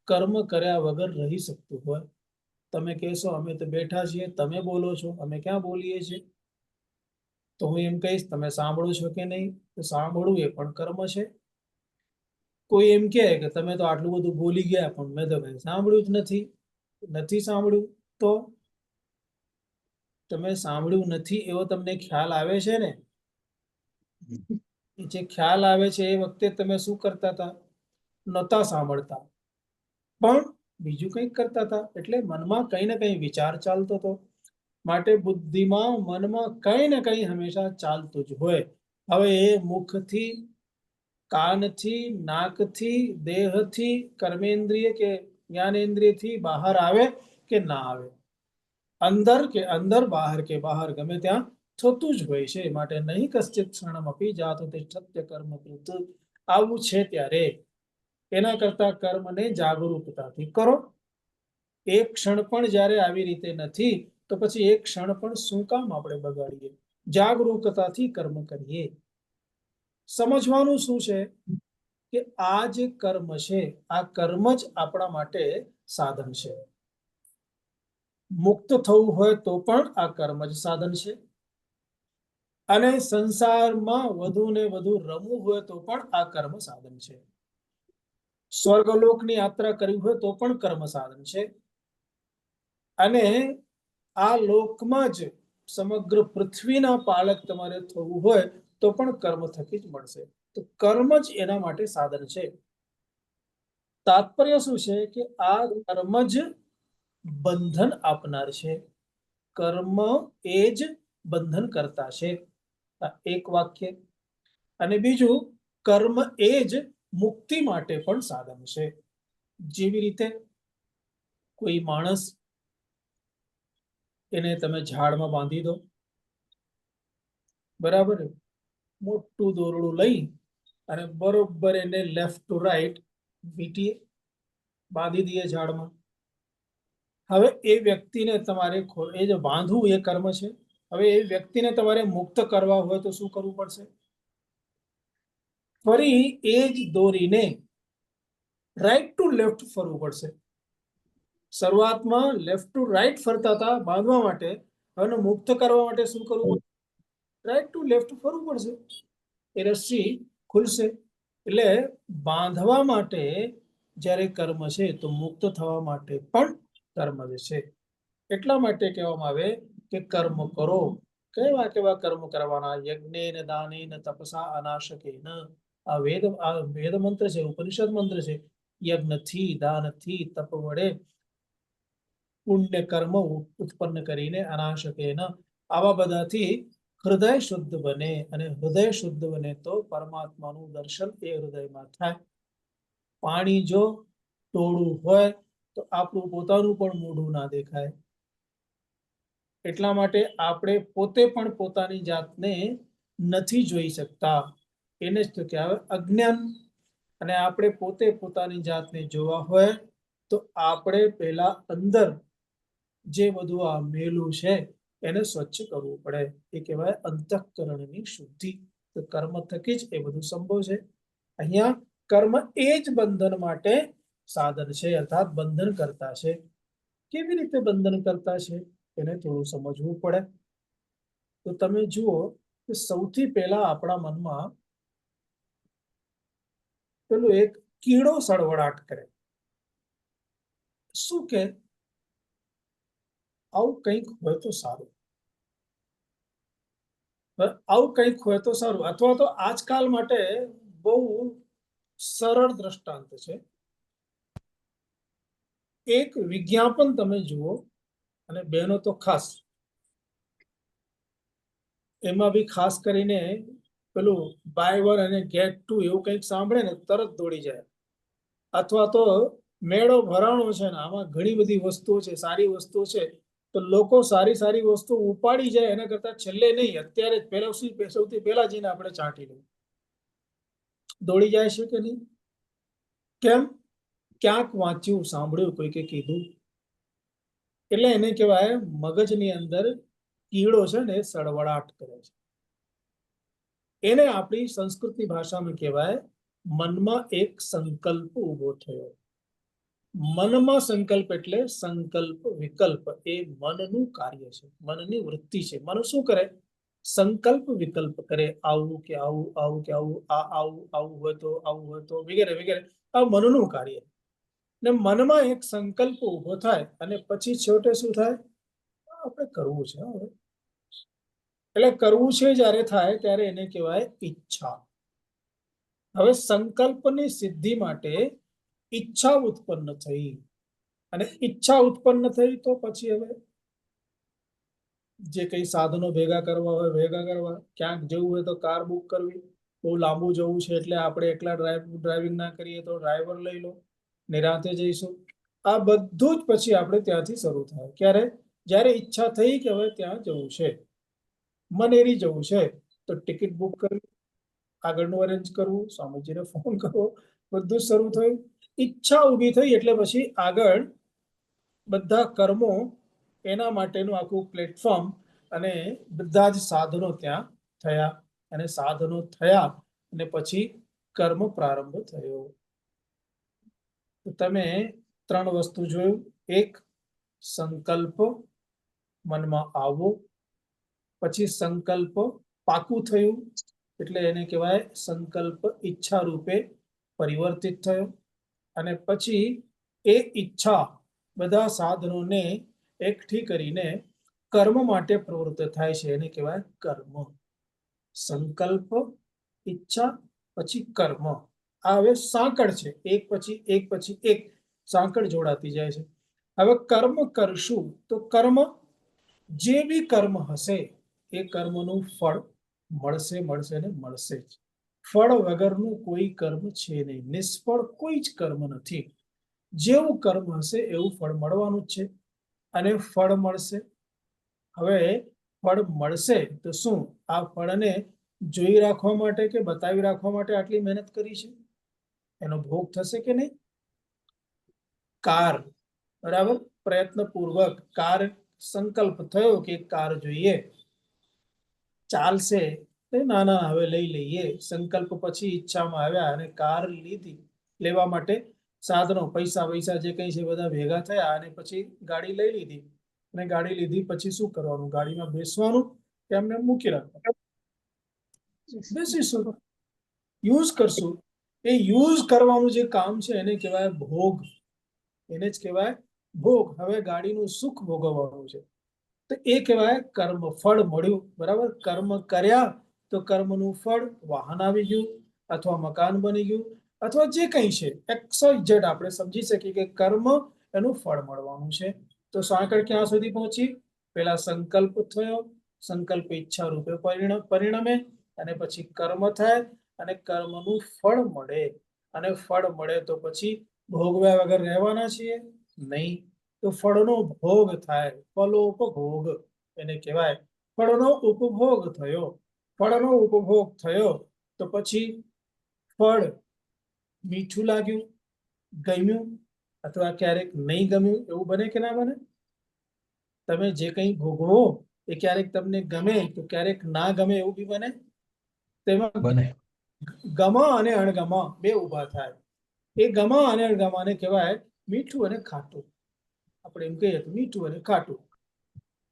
Speaker 1: કર્મ કર્યા વગર રહી શકતું હોય. તમે કહેશો અમે તો બેઠા છીએ, તમે બોલો છો, અમે ક્યાં બોલીએ છીએ? તો હું એમ કહીશ તમે સાંભળો છો કે નહીં? તો સાંભળવું એ પણ કર્મ છે. કોઈ એમ કહે કે તમે તો આટલું બધું બોલી ગયા પણ મેં તો કઈ સાંભળ્યું જ નથી સાંભળ્યું. તો તમે સાંભળ્યું નથી એવો તમને ખ્યાલ આવે છે ને? એ જે ખ્યાલ આવે છે એ વખતે તમે શું કરતા હતા? નહોતા સાંભળતા, પણ બીજું કંઈક કરતા હતા. એટલે મનમાં કંઈ ને કંઈ વિચાર ચાલતો હતો. માટે બુદ્ધિમાં મનમાં કંઈ ને કંઈ હંમેશા ચાલતું જ હોય. હવે એ મુખથી, કાનથી, નાકથી, દેહથી, કર્મેન્દ્રિય કે જ્ઞાનેન્દ્રિયથી બહાર આવે કે ના આવે, અંદર કે અંદર, બહાર કે બહાર, ગમે ત્યાં થતું જ હોય છે. માટે નહીં કશ્ચિત ક્ષણમપી જાતો તે સત્ય કર્મ કૃત. આવું છે ત્યારે એના કરતા કર્મને જાગરૂકતાથી કરો. એક ક્ષણ પણ જ્યારે આવી રીતે નથી તો પછી એક ક્ષણ પણ શું કામ આપણે બગાડીએ? જાગરૂકતાથી કર્મ કરીએ. સમજવાનું શું છે કે આ જે કર્મ છે, આ કર્મ જ આપણા માટે સાધન છે. મુક્ત થવું હોય તો પણ આ કર્મ જ સાધન છે, અને સંસારમાં વધુ ને વધુ રમવું હોય તો પણ આ કર્મ સાધન છે. સ્વર્ગલોકની યાત્રા કરવી હોય તો પણ કર્મ સાધન છે, અને આ લોકમાં જ સમગ્ર પૃથ્વીના પાલક તમારે થવું હોય તો પણ કર્મ થકી જ મળશે. તો કર્મ જ એના માટે સાધન છે. તાત્પર્ય શું છે કે આ કર્મ જ બંધન આપનાર છે. કર્મ એ જ બંધન કરતા છે. આ એક વાક્ય. અને બીજું, કર્મ એ જ મુક્તિ માટે પણ સાધન છે. જેવી રીતે કોઈ માણસ, એને તમે ઝાડમાં બાંધી દો, બરાબર, મોટું દોરડું લઈ અને બરોબર એને લેફ્ટ ટુ રાઈટ વીંટીએ, બાંધી દઈએ ઝાડમાં. હવે એ વ્યક્તિને તમારે એ જે બાંધવું એ કર્મ છે. હવે એ વ્યક્તિને તમારે મુક્ત કરવા હોય તો શું કરવું પડશે? ફરી એ જ દોરીને રાઈટ ટુ લેફ્ટ ફરવું પડશે. શરૂઆતમાં લેફ્ટ ટુ રાઈટ ફરતા હતા બાંધવા માટે, હવે મુક્ત કરવા માટે શું કરવું પડશે? રાઈટ ટુ લેફ્ટ ફરવું પડશે. એ રસ્સી ખુલશે. એટલે બાંધવા માટે જ્યારે કર્મ છે તો મુક્ત થવા માટે પણ કર્મ જ છે. એટલા માટે કહેવામાં આવે કે કર્મ કરો. કેવા કેવા કર્મ કરવાના? યજ્ઞેન દાનેન તપસા અનાશકેન. આ વેદ મંત્ર છે, ઉપનિષદ મંત્ર છે. યજ્ઞથી, દાનથી, તપ વડે પુણ્ય કર્મ ઉત્પન્ન કરીને અનાશકેન, આવા બધાથી હૃદય શુદ્ધ બને, અને હૃદય શુદ્ધ બને તો પરમાત્માનું દર્શન એ હૃદયમાં થાય. પાણી જો ટોળું હોય તો આપણું પોતાનું પણ મોઢું ના દેખાય. એટલા માટે આપણે પોતે પણ પોતાની જાતને નથી જોઈ શકતા. એને જ તો કહેવાય અજ્ઞાન. અને આપણે પોતે પોતાની જાતને જોવા હોય તો આપણે પહેલા અંદર જે બધું આ મેલું છે એને સ્વચ્છ કરવું પડે. એ કહેવાય અંતઃકરણની શુદ્ધિ. તો કર્મ થકી જ એ બધું સંભવ છે. અહીંયા કર્મ એ જ બંધન માટે સાધન છે, અર્થાત બંધન કરતા છે. કેવી રીતે બંધન કરતા છે એને થોડું સમજવું પડે. તો તમે જુઓ કે સૌથી પહેલા આપણા મનમાં પેલું એક કીડો સળવળાટ કરે. શું કે આવું કંઈક હોય તો સારું, આવું કંઈક હોય તો સારું. અથવા તો આજકાલ માટે બહુ સરળ દ્રષ્ટાંત છે. એક વિજ્ઞાપન તમે જુઓ, અને બહેનો તો ખાસ, એમાં બી ખાસ કરીને પેલું બાય વન અને ગેટ ટુ એવું કંઈક સાંભળે ને તરત દોડી જાય. અથવા તો મેળો ભરાણો છે ને આમાં ઘણી બધી વસ્તુઓ છે, સારી વસ્તુઓ છે, તો લોકો સારી સારી વસ્તુ ઉપાડી જાય એના કરતા છેલ્લે નહીં, અત્યારે જ પહેલા સૌથી પહેલા જઈને આપણે ચાટી લઈએ. દોડી જાય છે કે નહીં? કેમ? ક્યાંક વાંચ્યું, સાંભળ્યું, કોઈકે કીધું. એટલે એને કહેવાય મગજની અંદર કીડો છે ને સળવળાટ કરે છે. એને આપણી સંસ્કૃતની ભાષામાં કહેવાય મનમાં એક સંકલ્પ ઉભો થયો. મનમાં સંકલ્પ એટલે સંકલ્પ વિકલ્પ, એ મનનું કાર્ય છે, મનની વૃત્તિ છે. મન શું કરે? સંકલ્પ વિકલ્પ કરે. આવું કે આવું, આવું કે આવું, આ આવું, આવું હોય તો, આવું હોય તો, વગેરે વગેરે. આ મનનું કાર્ય. ને મનમાં એક સંકલ્પ ઉભો થાય અને પછી છેવટે શું થાય? આપણે કરવું છે હવે. એટલે કરવું છે જ્યારે થાય ત્યારે એને કહેવાય ઈચ્છા. હવે સંકલ્પની સિદ્ધિ માટે ઈચ્છા ઉત્પન્ન થઈ, અને ઈચ્છા ઉત્પન્ન થઈ તો પછી હવે જે કઈ સાધનો ભેગા કરવા હોય ભેગા કરવા, ક્યાંક જવું હોય તો કાર બુક કરવી, બહુ લાંબુ જવું છે એટલે આપણે એકલા ડ્રાઇવિંગ ના કરીએ તો ડ્રાઈવર લઈ લો, નિરાંતે જઈશું. આ બધું જ પછી આપણે ત્યાંથી શરૂ થાય. ક્યારે? જ્યારે ઈચ્છા થઈ કે હવે ત્યાં જવું છે, મનેરી જવું છે, તો ટિકિટ બુક કરવી, આગળનું અરેન્જ કરવું, સ્વામીજીને ફોન કરવો, બધું શરૂ થયું. ઈચ્છા ઊભી થઈ એટલે પછી આગળ બધા કર્મો, એના માટેનું આખું પ્લેટફોર્મ અને બધા જ સાધનો ત્યાં થયા, અને સાધનો થયા અને પછી કર્મ પ્રારંભ થયો. તો તમે 3 વસ્તુ જોયું. એક, સંકલ્પ મનમાં આવવો, પછી સંકલ્પ પાકું થયું એટલે એને કહેવાય સંકલ્પ ઈચ્છા રૂપે પરિવર્તિત થયો, અને પછી એ ઈચ્છા બધા સાધનોને એકઠી કરીને કર્મ માટે પ્રવૃત્ત થાય છે, એને કહેવાય કર્મ. સંકલ્પ, ઈચ્છા, પછી કર્મ. આ હવે સાંકળ છે, એક પછી એક પછી એક સાંકળ જોડાતી જાય છે. હવે કર્મ કરશું તો કર્મ, જે બી કર્મ હશે એ કર્મનું ફળ મળશે મળશે ને મળશે જ. ફળ વગરનું કોઈ કર્મ છે નહીં, નિષ્ફળ કોઈ જ કર્મ નથી. જેવું કર્મ હશે એવું ફળ મળવાનું જ છે, અને ફળ મળશે. હવે ફળ મળશે તો શું આ ફળને જોઈ રાખવા માટે કે બતાવી રાખવા માટે આટલી મહેનત કરી છે? એનો ભોગ થશે કે નહીં? કાર, બરાબર, પ્રયત્નપૂર્વક કાર, સંકલ્પ થયો કે કાર જોઈએ, ચાલશે, ના ના હવે લઈ લઈએ. સંકલ્પ પછી ઈચ્છામાં આવ્યા અને કાર લીધી. લેવા માટે સાધનો, પૈસા પૈસા જે કઈ છે બધા ભેગા થયા અને પછી ગાડી લઈ લીધી. અને ગાડી લીધી પછી શું કરવાનું? ગાડીમાં બેસવાનું કે એમને મૂકી રાખવાનું? બેસીશું, યુઝ કરશું. એ યુઝ કરવાનું જે કામ છે એને કહેવાય ભોગ, એને જ કહેવાય ભોગ. હવે ગાડીનું સુખ ભોગવવાનું છે તો એ કહેવાય કર્મ. ફળ મળ્યું, બરાબર. કર્મ કર્યા તો કર્મનું ફળ, વાહન આવી ગયું, અથવા મકાન બની ગયું, અથવા જે કંઈ છે XYZ આપણે સમજી શકીએ કે કર્મ એનું ફળ મળવાનું છે. તો સાંકળ ક્યાં સુધી પહોંચી? પેલા સંકલ્પ થયો, સંકલ્પ ઈચ્છા રૂપે પરિણમે, અને પછી કર્મ થાય અને કર્મનું ફળ મળે. અને ફળ મળે તો પછી ભોગવ્યા વગર રહેવાના છીએ? નહીં. તો ફળનો ભોગ થાય, ફલોપભોગ એને કહેવાય. ફળનો ઉપભોગ થયો. ફળનો ઉપભોગ થયો તો પછી ફળ મીઠું લાગ્યું, ગમ્યું, અથવા ક્યારેક નહીં ગમ્યું, એવું બને કે ના બને? તમે જે કંઈ ભોગવો એ ક્યારેક તમને ગમે તો ક્યારેક ના ગમે, એવું બી બને. તેમાં
Speaker 2: બને.
Speaker 1: ગમા અને અણગમા બે ઉભા થાય. એ ગમા અને અણગમાને કહેવાય મીઠું અને ખાટું. આપણે એમ કહીએ તો મીઠું અને ખાટું,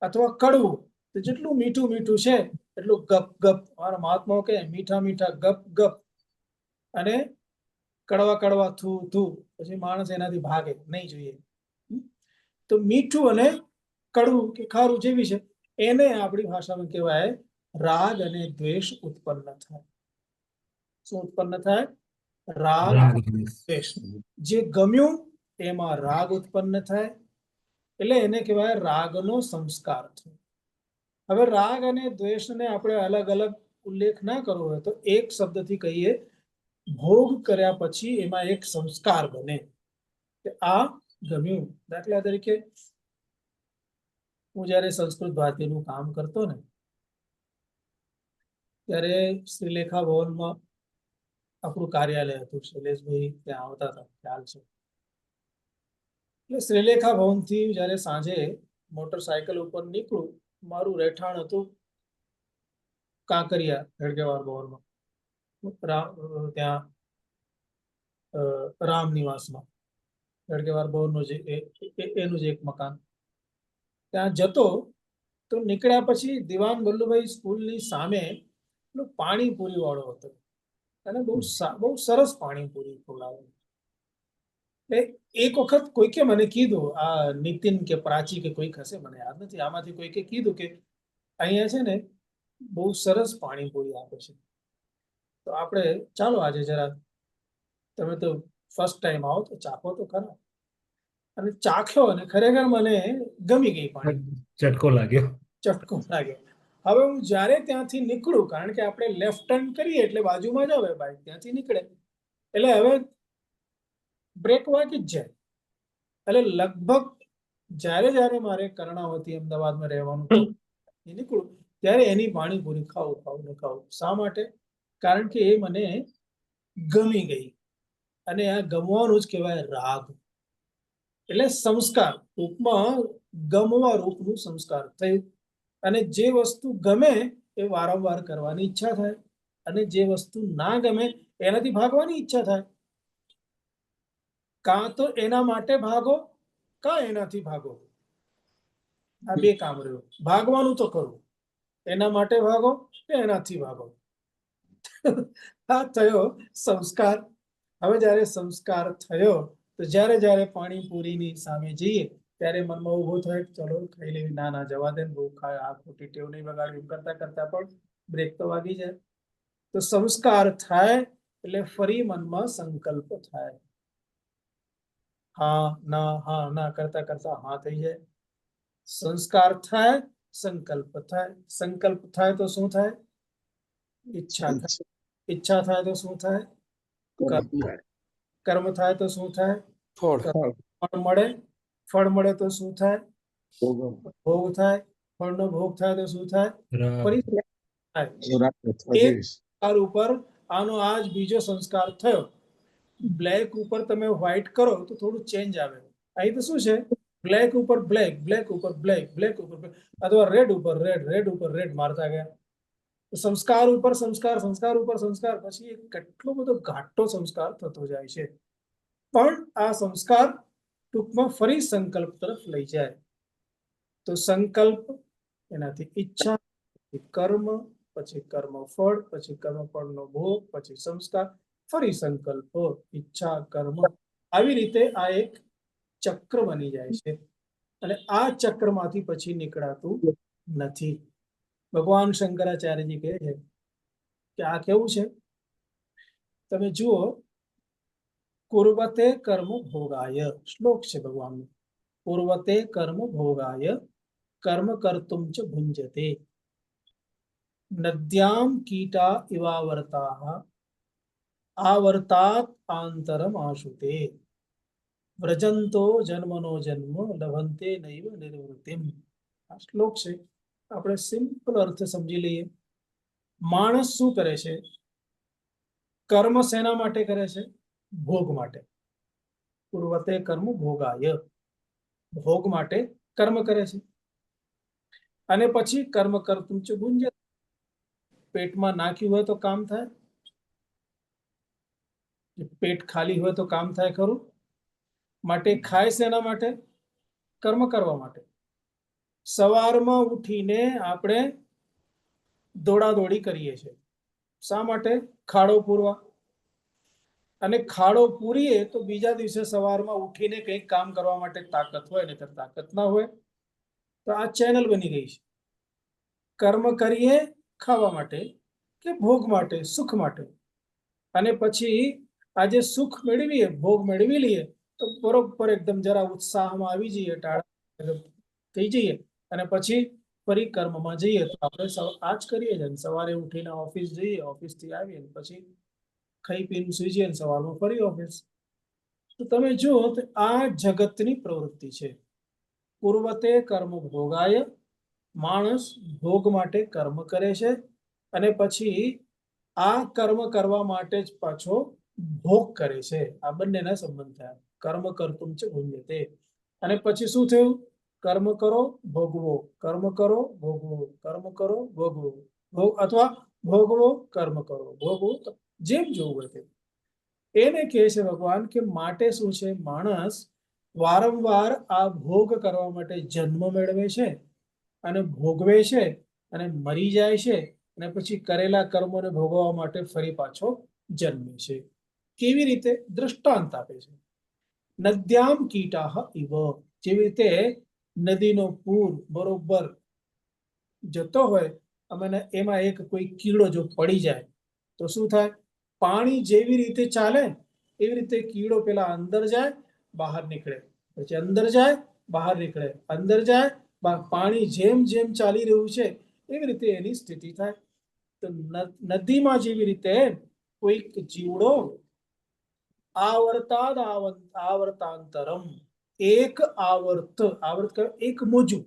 Speaker 1: અથવા કડવું. તો જેટલું મીઠું મીઠું છે એટલું ગપ ગપ. મારા મહાત્માઓ કહે મીઠા મીઠા ગપ ગપ, અને કડવા કડવા થૂ થૂ. પછી માણસ એનાથી ભાગે, નહીં જોઈએ. તો મીઠું અને કડવું કે ખારું જેવી છે, એને આપણી ભાષામાં કહેવાય રાગ અને દ્વેષ ઉત્પન્ન થાય. શું ઉત્પન્ન થાય? રાગ, દ્વેષ. જે ગમ્યું એમાં રાગ ઉત્પન્ન થાય એટલે એને કહેવાય રાગનો સંસ્કાર થયો. હવે રાગ અને દ્વેષને આપણે અલગ અલગ ઉલ્લેખ ના કરવો હોય તો એક શબ્દથી કહીએ, ભોગ કર્યા પછી એમાં એક સંસ્કાર બને કે આ ગમ્યું. દાખલા તરીકે હું જ્યારે સંસ્કૃત ભારતીનું કામ કરતો ને ત્યારે શ્રીલેખા ભવનમાં આપણું કાર્યાલય હતું. શૈલેષભાઈ ત્યાં આવતા હતા, ખ્યાલ છે. એટલે શ્રીલેખા ભવનથી જ્યારે સાંજે મોટરસાયકલ ઉપર નીકળું, મારું રહેઠાણ હતું કાંકરિયા હેડગેવાર ભવનમાં, ત્યાં રામ નિવાસમાં હેડગેવાર ભવનનું જે એનું જ એક મકાન. ત્યાં જતો તો નીકળ્યા પછી દિવાન વલ્લુભાઈ સ્કૂલની સામે પાણીપુરી વાળો હતો, અને બહુ સરસ પાણીપુરી ખવડાવે. એક વખત કોઈકે મને કીધું, આ નીતિન કે પ્રાચી કે કોઈક હશે, મને યાદ નથી, આમાંથી કોઈકે કીધું કે અહીંયા છે ને બહુ સરસ પાણીપુરી આપે છે. તો આપણે ચાલો આજે જરા, તમે તો ફર્સ્ટ ટાઈમ આવો તો ચાખો તો ખરા. અને ચાખ્યો અને ખરેખર મને ગમી ગઈ પાણી,
Speaker 2: ચટકો લાગ્યો.
Speaker 1: ચટકો લાગ્યો. હવે હું જ્યારે ત્યાંથી નીકળું, કારણ કે આપણે લેફ્ટ ટર્ન કરીએ એટલે બાજુમાં જ આવે બાઈક, ત્યાંથી નીકળે એટલે હવે બ્રેક વાગી જ જાય. એટલે લગભગ જ્યારે મારે કર્ણાવતી અમદાવાદમાં રહેવાનું તો નીકળું ત્યારે એની પાણીપુરી ખાવું. શા માટે? કારણ કે એ મને ગમી ગઈ. અને આ ગમવાનું જ કહેવાય રાગ. એટલે સંસ્કાર ટૂંકમાં ગમવા રૂપનું સંસ્કાર થયું. અને જે વસ્તુ ગમે એ વારંવાર કરવાની ઈચ્છા થાય, અને જે વસ્તુ ના ગમે એનાથી ભાગવાની ઈચ્છા થાય. કાં તો એના માટે ભાગો, કાં એનાથી ભાગો. આ બે કામ રહ્યું. ભાગવાનું તો કરું, એના માટે ભાગો કે એનાથી ભાગો. આ થયો સંસ્કાર. હવે જ્યારે સંસ્કાર થયો તો જ્યારે પાણીપુરીની સામે જઈએ ત્યારે મનમાં ઉભો થાય ચલો ખાઈ લેવી. ના જવા દે, બહુ ખાય, આ ખોટી ટેવ નહીં બગાડવી. કરતા પણ બ્રેક તો વાગી જાય. તો સંસ્કાર થાય એટલે ફરી મનમાં સંકલ્પ થાય. હા ના કરતા હા થઈ જાય. સંસ્કાર થાય, સંકલ્પ થાય. સંકલ્પ થાય તો શું થાય? ઈચ્છા થાય. ઈચ્છા થાય તો શું થાય? કર્મ થાય તો શું થાય? ફળ મળે. ફળ મળે તો શું થાય? ભોગ થાય. ફળનો ભોગ થાય તો શું થાય? ફરી થાય. એક સંસ્કાર ઉપર આનો આ જ બીજો સંસ્કાર થયો. બ્લેક ઉપર તમે વ્હાઈટ કરો તો થોડું ચેન્જ આવે. અહીં તો શું છે? બ્લેક ઉપર બ્લેક, બ્લેક ઉપર બ્લેક, બ્લેક ઉપર બ્લેક, અથવા રેડ ઉપર રેડ, રેડ ઉપર રેડ મારતા ગયા. સંસ્કાર ઉપર સંસ્કાર, સંસ્કાર ઉપર સંસ્કાર, પછી કેટલો બધો ઘાટો સંસ્કાર થતો જાય છે. પણ આ સંસ્કાર ટૂંકમાં ફરી સંકલ્પ તરફ લઈ જાય. તો સંકલ્પ, એનાથી ઈચ્છા, કર્મ, પછી કર્મ ફળ, પછી કર્મ ફળનો ભોગ, પછી સંસ્કાર, ફરી સંકલ્પ, ઈચ્છા, કર્મ. આવી રીતે આ એક ચક્ર બની જાય છે. અને આ ચક્રમાંથી પછી નીકળાતું નથી. ભગવાન શંકરાચાર્યજી કહે છે કે આ કેવું છે? તમે જુઓ, કુર્વતે કર્મ ભોગાય, શ્લોક છે ભગવાનનો. કુર્વતે કર્મ ભોગાય કર્મ કર્તુમ ચ ભુંજતે નદ્યામ કીટા ઇવાવર્તાઃ આવર્તાત આંતરમ આશુતે વ્રજંતો જન્મનો જન્મ લભંતે નૈવ નિર્વૃતિમ. આ શ્લોક છે. આપણે સિમ્પલ અર્થ સમજી લઈએ. માણસ શું કરે છે? કર્મ શેના માટે કરે છે? ભોગ માટે. કુર્વતે કર્મ ભોગાય, ભોગ માટે કર્મ કરે છે. અને પછી કર્મ કર્તુમ ચ ભુંજતે, પેટમાં નાખ્યું હોય તો કામ થાય. પેટ ખાલી હોય તો કામ થાય ખરું? માટે ખાય શેના માટે? કર્મ કરવા માટે. સવારમાં ઉઠીને આપણે દોડાદોડી કરીએ છીએ. શા માટે? ખાડો પૂરવા. અને ખાડો પૂરીએ તો બીજા દિવસે સવારમાં ઉઠીને કંઈક કામ કરવા માટે તાકાત હોય, નહીંતર તાકાત ના હોય. તો આ ચેનલ બની ગઈ છે. કર્મ કરીએ ખાવા માટે કે ભોગ માટે, સુખ માટે. અને પછી આજે સુખ મેળવીએ, ભોગ મેળવી લઈએ તો બરોબર એકદમ જરા ઉત્સાહમાં આવી જઈએ, ટાળા થઈ જઈએ, અને પછી ફરી કર્મમાં જઈએ. તો આપણે આ જ કરીએ છીએ. સવારે ઉઠીને ઓફિસ જઈએ, ઓફિસથી આવીએ પછી ખાઈ પીને સુઈ જઈએ, સવારમાં ફરી ઓફિસ. તો તમે જુઓ તો આ જગતની પ્રવૃત્તિ છે. પૂર્વતે કર્મ ભોગાય, માણસ ભોગ માટે કર્મ કરે છે. અને પછી આ કર્મ કરવા માટે જ પાછો ભોગ કરે છે. આ બંનેના સંબંધ થયા. કર્મ કર્તુમ ચ ભુંજતે. અને પછી શું થયું? કર્મ કરો, ભોગવો. કર્મ કરો, ભોગવો. કર્મ કરો, ભોગવો. અથવા ભોગવો, કર્મ કરો, ભોગવો. જેમ જોવું હોય તેમ. એને કહે છે ભગવાન કે માટે શું છે? માણસ વારંવાર આ ભોગ કરવા માટે જન્મ મેળવે છે, અને ભોગવે છે, અને મરી જાય છે, અને પછી કરેલા કર્મોને ભોગવવા માટે ફરી પાછો જન્મે છે. કેવી રીતે? દૃષ્ટાંત આપે છે. નદ્યામ કીટાઃ ઇવ. જેવી રીતે નદીનો પૂર બરોબર જતો હોય અને એમાં એક કોઈ કીડો જો પડી જાય તો શું થાય? પાણી જેવી રીતે ચાલે એવી રીતે કીડો પેલા અંદર જાય, બહાર નીકળે, પછી અંદર જાય, બહાર નીકળે, અંદર જાય, પાણી જેમ જેમ ચાલી રહ્યું છે એવી રીતે એની સ્થિતિ થાય. તો નદીમાં જેવી રીતે કોઈક જીવડો આવર્તાંતરમ, એક આવર્ત, આવર્ત કહેવાય એક મોજું,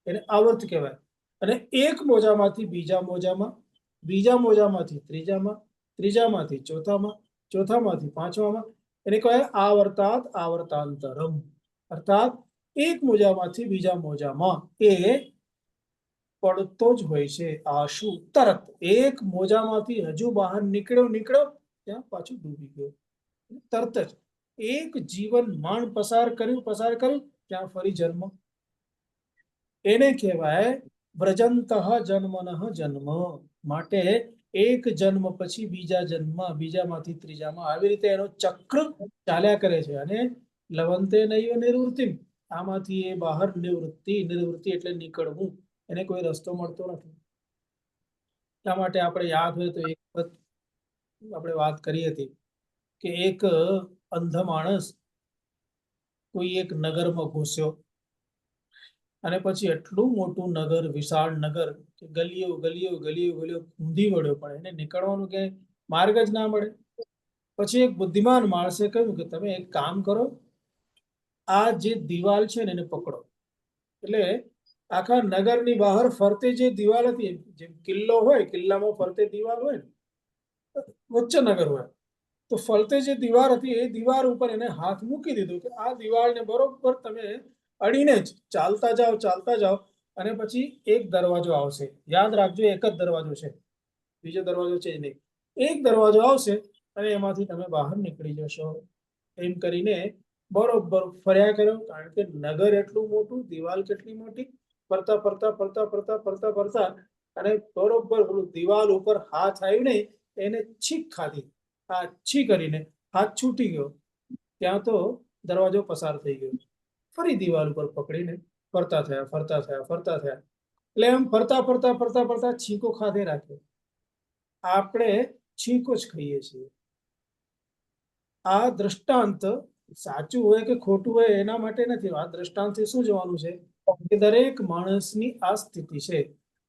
Speaker 1: એને આવર્ત કહેવાય. અને એક મોજામાંથી બીજા મોજામાં, બીજા મોજામાંથી ત્રીજામાં, ત્રીજામાંથી ચોથામાં, ચોથામાંથી પાંચમામાં, એને કહેવાય આવર્તાંતરમ. અર્થાત એક મોજામાંથી બીજા મોજામાં એ પડતો જ હોય છે. આશુ તરત એક મોજામાંથી હજુ બહાર નીકળ્યો ત્યાં પાછું ડૂબી ગયો. તરત જ એક જીવન માણ પસાર કર્યું ત્યાં ફરી જન્મ. એને કહેવાય વ્રજંતઃ જન્મનઃ જન્મ. માટે એક જન્મ પછી બીજા જન્મ, બીજામાંથી ત્રીજામાં, આવી રીતે એનો ચક્ર ચાલ્યા કરે છે. અને લવંતે નૈવ નિવૃત્તિમ, આમાંથી એ બહાર નિવૃત્તિ, નિવૃત્તિ એટલે નીકળવું, એને કોઈ રસ્તો મળતો નથી. એટલા માટે આપણે યાદ હોય તો એક વખત આપણે વાત કરી હતી કે એક અંધ માણસ કોઈ એક નગરમાં ઘૂસ્યો, અને પછી એટલું મોટું નગર, વિશાળ નગર, કે ગલીઓ ગલીઓ ગલીઓ ગલીઓ ઊંધી વળ્યો, પણ એને નીકળવાનું ક્યાંય માર્ગ જ ના મળે. પછી એક બુદ્ધિમાન માણસે કહ્યું કે તમે એક કામ કરો, આ જે દિવાલ છે ને એને પકડો. એટલે આખા નગરની બહાર ફરતે જે દિવાલ હતી, જેમ કિલ્લો હોય, કિલ્લામાં ફરતે દિવાલ હોય, વચ્ચે નગર હોય, તો ફરતે જે દીવાર હતી એ દીવાર ઉપર એને હાથ મૂકી દીધો કે આ દિવાલને બરોબર તમે અડીને જ ચાલતા જાઓ, અને પછી એક દરવાજો આવશે. યાદ રાખજો, એક જ દરવાજો છે, બીજો દરવાજો છે નહીં. એક દરવાજો આવશે અને એમાંથી તમે બહાર નીકળી જશો. એમ કરીને બરોબર ફર્યા કર્યો, કારણ કે નગર એટલું મોટું, દિવાલ કેટલી મોટી, ફરતા ફરતા ફરતા ફરતા ફરતા ફરતા અને બરોબર દિવાલ ઉપર હાથ આવ્યું નહીં, એને છીક ખાધી. આ છી કરીને હાથ છૂટી ગયો, ત્યાં તો દરવાજો પસાર થઈ ગયો. ફરી દિવાલ ઉપર પકડીને ફરતા થયા. એટલે એમ ફરતા ફરતા ફરતા ફરતા છીકો ખાધે રાખ્યો. આપણે છીકો જ ખાઈએ છીએ. આ દ્રષ્ટાંત સાચું હોય કે ખોટું હોય એના માટે નથી. આ દ્રષ્ટાંતથી શું જોવાનું છે કે દરેક માણસની આ સ્થિતિ છે.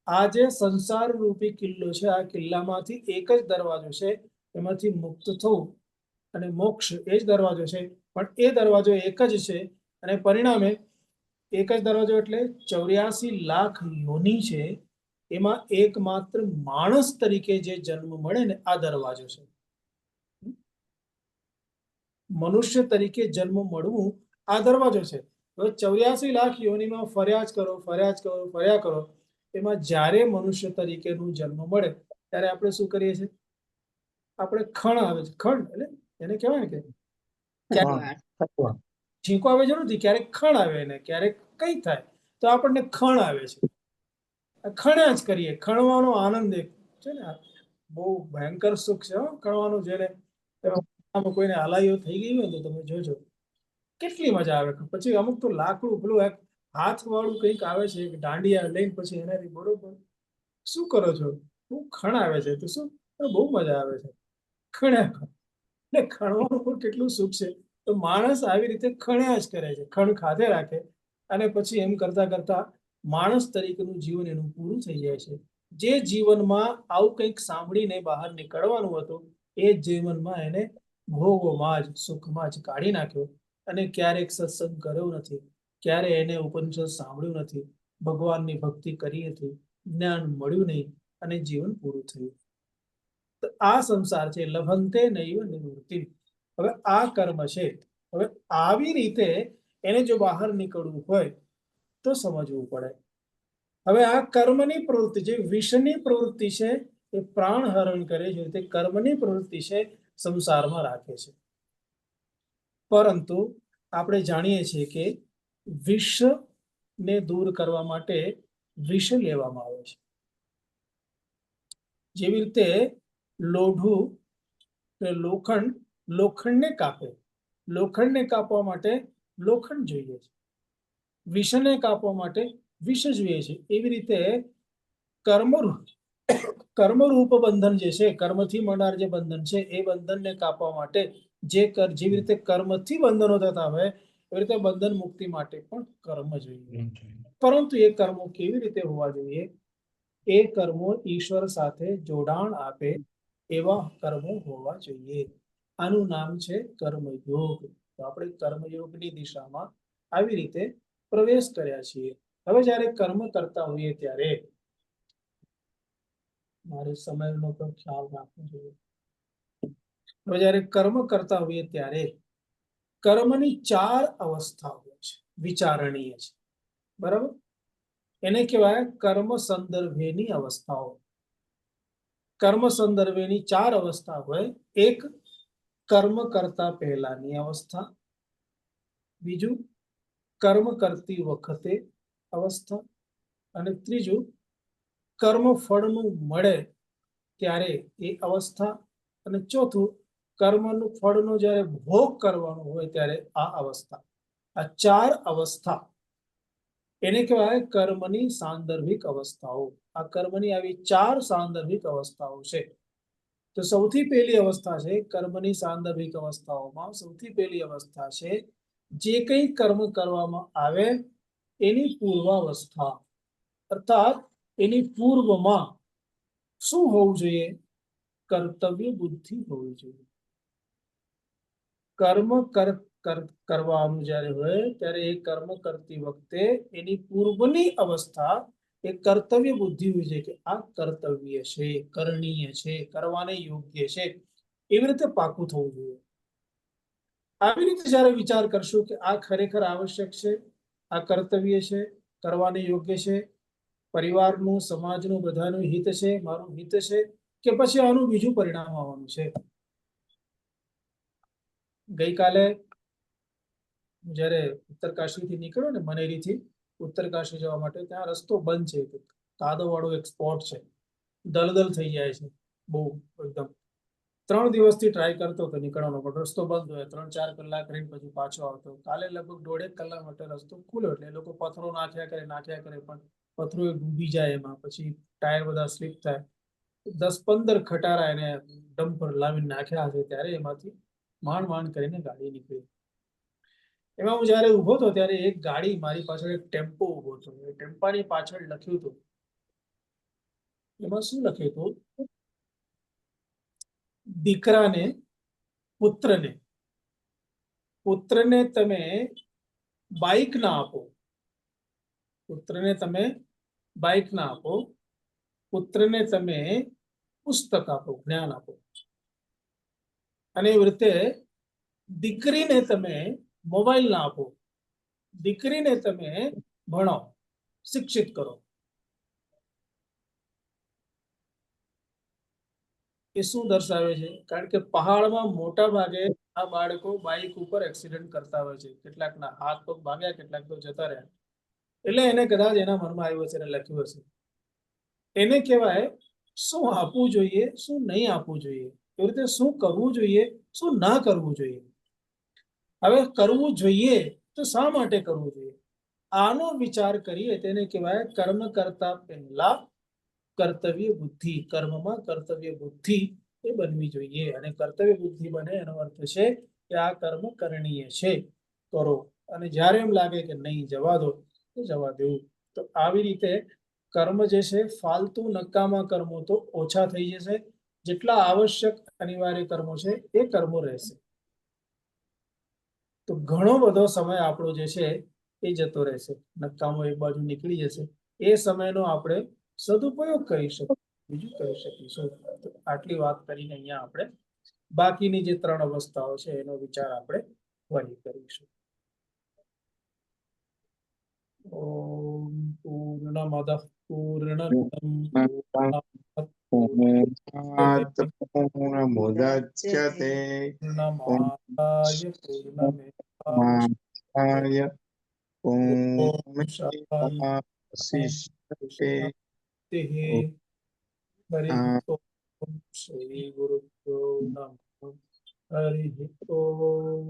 Speaker 1: આ જે સંસાર રૂપી કિલ્લો છે, આ કિલ્લામાંથી એક જ દરવાજો છે, એમાંથી મુક્ત થવું અને મોક્ષ એ જ દરવાજો છે. પણ એ દરવાજો એક જ છે, અને પરિણામે એક જ દરવાજો એટલે 84 લાખ યોની છે, એમાં એકમાત્ર માણસ તરીકે જે જન્મ મળે ને આ દરવાજો છે. મનુષ્ય તરીકે જન્મ મળવું આ દરવાજો છે. હવે 84 લાખ યોનીમાં ફર્યા કરો, એમાં જ્યારે મનુષ્ય તરીકેનું જન્મ મળે ત્યારે આપણે શું કરીએ છીએ? આપણે ખણ આવે છે. ખણ એટલે એને કહેવાય ને કે છીંકો આવે છે નથી, ક્યારેક ખણ આવે, ને ક્યારેક કઈ થાય તો આપણને ખણ આવે છે. ખણ્યા જ કરીએ. ખણવાનો આનંદ એક છે ને, બહુ ભયંકર સુખ છે ખણવાનું. જેને કોઈને હલાઈઓ થઈ ગઈ હોય તો તમે જોજો કેટલી મજા આવે. પછી અમુક તો લાકડું પેલું એક હાથ વાળું કંઈક આવે છે, દાંડિયા લઈને પછી એનાથી બરોબર શું કરો છો, બહુ ખણ આવે છે, તો શું બહુ મજા આવે છે ખણ્યા. એટલે ખણવાનું પણ કેટલું સુખ છે. તો માણસ આવી રીતે ખણ્યા જ કરે છે, ખણ ખાધે રાખે, અને પછી એમ કરતા કરતા માણસ તરીકેનું જીવન એનું પૂરું થઈ જાય છે. જે જીવનમાં આવું કંઈક સાંભળીને બહાર નીકળવાનું હતું, એ જીવનમાં એને ભોગોમાં જ, સુખમાં જ કાઢી નાખ્યો. અને ક્યારેક સત્સંગ કર્યો નથી, ક્યારે એને ઉપનિષદ સાંભળ્યું નથી, ભગવાનની ભક્તિ કરી નથી, જ્ઞાન મળ્યું નહીં, અને જીવન પૂરું થયું. તો આ સંસાર છે, લભંતે નૈવ નિવૃત્તિ. હવે આ કર્મ છે. હવે આવી રીતે એને જો બહાર નીકળવું હોય તો સમજવું પડે. હવે આ કર્મની પ્રવૃત્તિ, જે વિષની પ્રવૃત્તિ છે, એ પ્રાણ હરણ કરે છે, તે કર્મની પ્રવૃત્તિ છે, સંસારમાં રાખે છે. પરંતુ આપણે જાણીએ છીએ કે વિષને દૂર કરવા માટે વિષ લેવામાં આવે છે. જેવી રીતે લોઢું કે લોખંડને કાપે, લોખંડને કાપવા માટે લોખંડ જોઈએ છે, વિષને કાપવા માટે વિષ જોઈએ છે. એવી રીતે કર્મ કર્મરૂપ બંધન જે છે, કર્મથી મળનાર જે બંધન છે, એ બંધનને કાપવા માટે જેવી રીતે કર્મથી બંધનો થતા હોય એવી રીતે બંધન મુક્તિ માટે પણ કર્મ જોઈએ. પરંતુ એ કર્મો કેવી રીતે હોવા જોઈએ? એ કર્મો ઈશ્વર સાથે જોડાણ આપે એવા કર્મો હોવા જોઈએ. આનું નામ છે કર્મયોગ. તો આપણે કર્મયોગની દિશામાં આવી રીતે પ્રવેશ કર્યા છીએ. હવે જ્યારે કર્મ કરતા હોઈએ ત્યારે મારે સમયનો પણ ખ્યાલ રાખવો જોઈએ. હવે જ્યારે કર્મ કરતા હોઈએ ત્યારે કર્મની 4 અવસ્થાઓ છે, વિચારણીય છે. બરાબર? એને કહેવાય કર્મ સંદર્ભેની અવસ્થાઓ. કર્મ સંદર્ભેની 4 અવસ્થા હોય. એક, કર્મ કરતા પહેલાની અવસ્થા. બીજું, કર્મ કરતી વખતે અવસ્થા. અને ત્રીજું, કર્મ ફળનું મળે ત્યારે એ અવસ્થા. અને ચોથું, કર્મનું ફળનો જ્યારે ભોગ કરવાનો હોય ત્યારે આ અવસ્થા. આ 4 અવસ્થા એને કહેવાય કર્મની સાંદર્ભિક અવસ્થાઓ. આ કર્મની આવી 4 સાંદર્ભિક અવસ્થાઓ છે. તો સૌથી પહેલી અવસ્થા છે કર્મની સાંદર્ભિક અવસ્થાઓમાં સૌથી પહેલી અવસ્થા છે જે કંઈ કર્મ કરવામાં આવે એની પૂર્વાવસ્થા. અર્થાત એની પૂર્વમાં શું હોવું જોઈએ? કર્તવ્ય બુદ્ધિ હોવી જોઈએ. કર્મ કરવાનું જ્યારે હોય ત્યારે એ કર્મ કરતી વખતે એની પૂર્વની અવસ્થા એ કર્તવ્ય બુદ્ધિ હોય છે કે આ કર્તવ્ય છે, કરણીય છે, કરવાને યોગ્ય છે, એવી રીતે પાકું થવું જોઈએ. આવી રીતે જ્યારે વિચાર કરશું કે આ ખરેખર આવશ્યક છે, આ કર્તવ્ય છે, કરવાને યોગ્ય છે, પરિવારનું, સમાજનું, બધાનું હિત છે, મારું હિત છે, કે પછી આનું બીજું પરિણામ આવવાનું છે. ગઈકાલે જ્યારે ઉત્તરકાશીથી નીકળ્યો ને, મનેરીથી ઉત્તરકાશી જવા માટે, ત્યાં રસ્તો બંધ છે, કાદવવાળો એક સ્પોટ છે, દલદલ થઈ જાય છે બહુ એકદમ. 3 દિવસથી ટ્રાય કરતો હતો નીકળવાનો, પણ રસ્તો બંધ હોય. 3-4 કલાક રહીને પછી પાછો આવતો. કાલે લગભગ 1.5 કલાક માટે રસ્તો ખુલ્યો એટલે એ લોકો પથ્થરો નાખ્યા કરે, પણ પથ્થરો એ ડૂબી જાય એમાં, પછી ટાયર બધા સ્લીપ થાય. 10-15 ખટારા એને ડમ્પર લાવીને નાખ્યા હશે, ત્યારે એમાંથી માંડ કરીને ગાડી નીકળી. એમાં હું જ્યારે ઊભો હતો ત્યારે એક ગાડી મારી પાછળ, એક ટેમ્પો ઊભો હતો. એ ટેમ્પાની પાછળ લખ્યું હતું, એમાં શું લખ્યું હતું? દીકરાને, પુત્રને તમે બાઇક ના આપો, પુત્રને તમે બાઇક ના આપો, પુત્રને તમે પુસ્તક આપો, જ્ઞાન આપો. અને એવી રીતે દીકરીને તમે મોબાઈલ ના આપો, દીકરીને તમે ભણાવો, શિક્ષિત કરો. એ શું દર્શાવે છે? કારણ કે પહાડમાં મોટા ભાગે આ બાળકો બાઇક ઉપર એક્સિડન્ટ કરતા હોય છે. કેટલાકના હાથ પગ ભાગ્યા, કેટલાક તો જતા રહ્યા. એટલે એને કદાચ એના મનમાં આવ્યું હશે અને લખ્યું હશે. એને કહેવાય શું આપવું જોઈએ, શું નહીં આપવું જોઈએ, એવી રીતે શું કરવું જોઈએ, શું ના કરવું જોઈએ. હવે કરવું જોઈએ તો શા માટે કરવું જોઈએ, આનો વિચાર કરીએ તેને કહેવાય કર્મ કરતા પહેલા કર્તવ્ય બુદ્ધિ. કર્મમાં કર્તવ્ય બુદ્ધિ એ બનવી જોઈએ. અને કર્તવ્ય બુદ્ધિ બને એનો અર્થ છે કે આ કર્મ કરણીય છે, કરો. અને જ્યારે એમ લાગે કે નહીં, જવા દો, તો જવા દેવું. તો આવી રીતે કર્મ જે છે, ફાલતુ નકામા કર્મો તો ઓછા થઈ જશે. જેટલા આવશ્યક અનિવાર્ય કર્મો છે એ કર્મો રહેશે. તો ઘણો બધો સમય આપણો જે છે એ જતો રહેશે, નકામો એક બાજુ નીકળી જશે. એ સમયનો આપણે સદુપયોગ કરી શકીએ, બીજું કરી શકીશું. તો આટલી વાત કરીને અહીંયા આપણે બાકીની જે 3 અવસ્થાઓ છે એનો વિચાર આપણે ફરી કરીશું. ઓમ પૂર્ણમદઃ પૂર્ણમિદં પૂર્ણાત
Speaker 3: પૂર્ણમુદચ્યતે
Speaker 1: પૂર્ણમાદાય
Speaker 3: પૂર્ણમેવાવશિષ્યતે
Speaker 1: ઓમ શાંતિ
Speaker 3: પૂર્ણમેવાવશિષ્યતે
Speaker 1: હરિ ઓમ શ્રી ગુરુભ્યો નમઃ. હરિ ઓમ.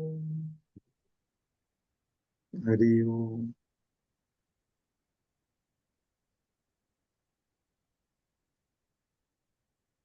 Speaker 3: હરિ ઓમ.